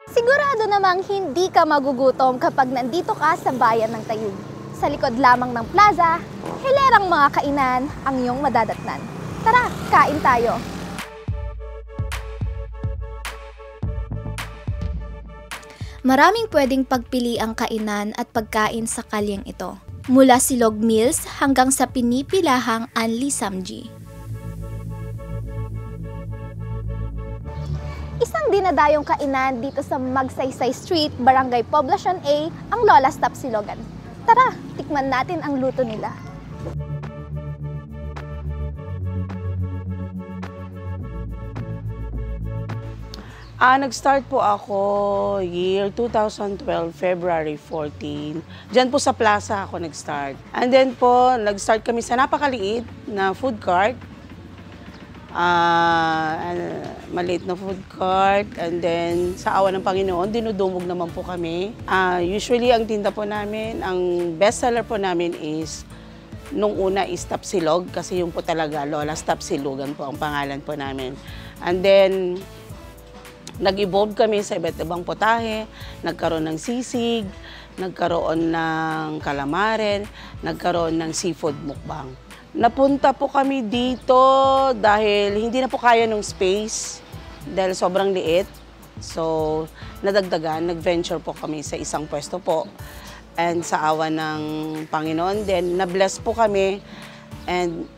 Sigurado namang hindi ka magugutom kapag nandito ka sa bayan ng Tayug. Sa likod lamang ng plaza, hilerang mga kainan ang iyong madadatnan. Tara, kain tayo! Maraming pwedeng pagpili ang kainan at pagkain sa kalyeng ito. Mula Silog Mills hanggang sa pinipilahang Anli Samji. Isang dinadayong kainan dito sa Magsaysay Street, Barangay Poblacion A, ang Lola's Tapsilogan. Tara, tikman natin ang luto nila. Nag-start po ako year 2012, February 14. Diyan po sa plaza ako nag-start. And then po, nag-start kami sa napakaliit na food cart. Maliit na food cart. And then, sa awa ng Panginoon, dinudumog naman po kami. Usually, ang tinda po namin, ang best seller po namin is, nung una is Tapsilog, kasi yung po talaga, Lola's Tapsilogan po ang pangalan po namin. And then, nag-evolve kami sa iba't ibang potahe, nagkaroon ng sisig, nagkaroon ng calamaren, nagkaroon ng seafood mukbang. Napunta po kami dito dahil hindi na po kaya ng space, dahil sobrang liit. So, nadagdagan, nag-venture po kami sa isang pwesto po. And sa awa ng Panginoon, then na-bless po kami and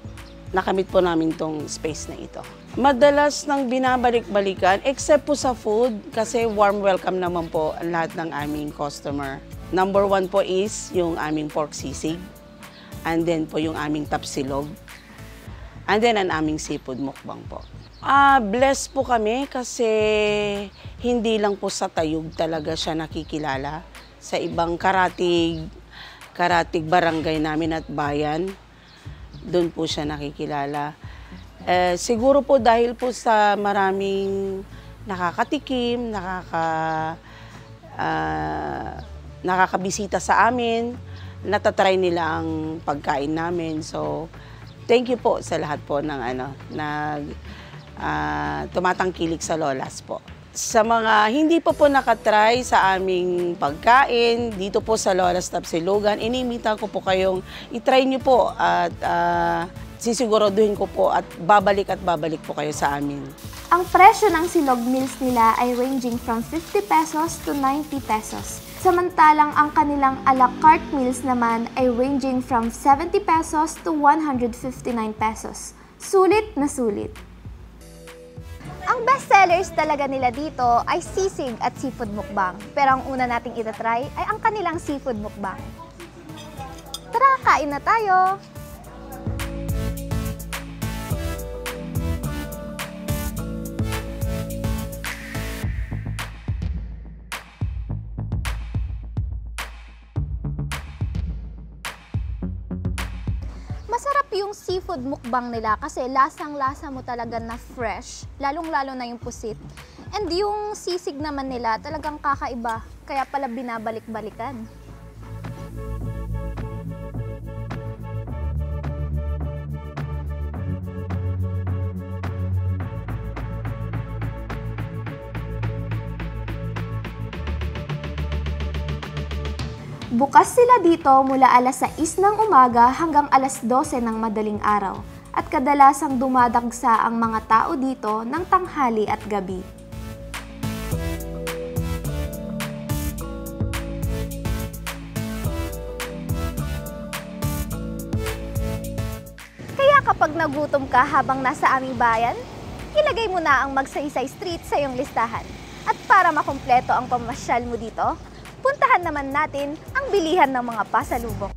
nakamit po namin tong space na ito. Madalas nang binabalik-balikan, except po sa food, kasi warm welcome naman po ang lahat ng aming customer. Number one po is yung aming pork sisig, and then po yung aming tapsilog, and then ang aming seafood mukbang po. Blessed po kami kasi hindi lang po sa Tayug talaga siya nakikilala. Sa ibang karatig barangay namin at bayan, doon po siya nakikilala. Siguro po dahil po sa maraming nakakatikim, nakakabisita sa amin, natatry nila ang pagkain namin. So, thank you po sa lahat po ng tumatangkilik sa Lola's po. Sa mga hindi po nakatry sa aming pagkain, dito po sa Lola's Tapsilogan, inimita ko po kayong itry niyo po at sisiguraduhin ko po at babalik po kayo sa amin. Ang presyo ng Silog Mills nila ay ranging from 50 pesos to 90 pesos. Samantalang ang kanilang a la carte meals naman ay ranging from 70 pesos to 159 pesos. Sulit na sulit. Ang best sellers talaga nila dito ay sisig at seafood mukbang. Pero ang una nating itatry ay ang kanilang seafood mukbang. Tara, kain na tayo! Masarap yung seafood mukbang nila kasi lasang-lasa mo talaga na fresh, lalong-lalo na yung pusit. And yung sisig naman nila talagang kakaiba, kaya pala binabalik-balikan. Bukas sila dito mula alas 6 ng umaga hanggang alas 12 ng madaling araw at kadalasang dumadagsa ang mga tao dito ng tanghali at gabi. Kaya kapag nagutom ka habang nasa aming bayan, ilagay mo na ang Magsaysay Street sa iyong listahan. At para makumpleto ang pamasyal mo dito, puntahan naman natin ang bilihan ng mga pasalubong.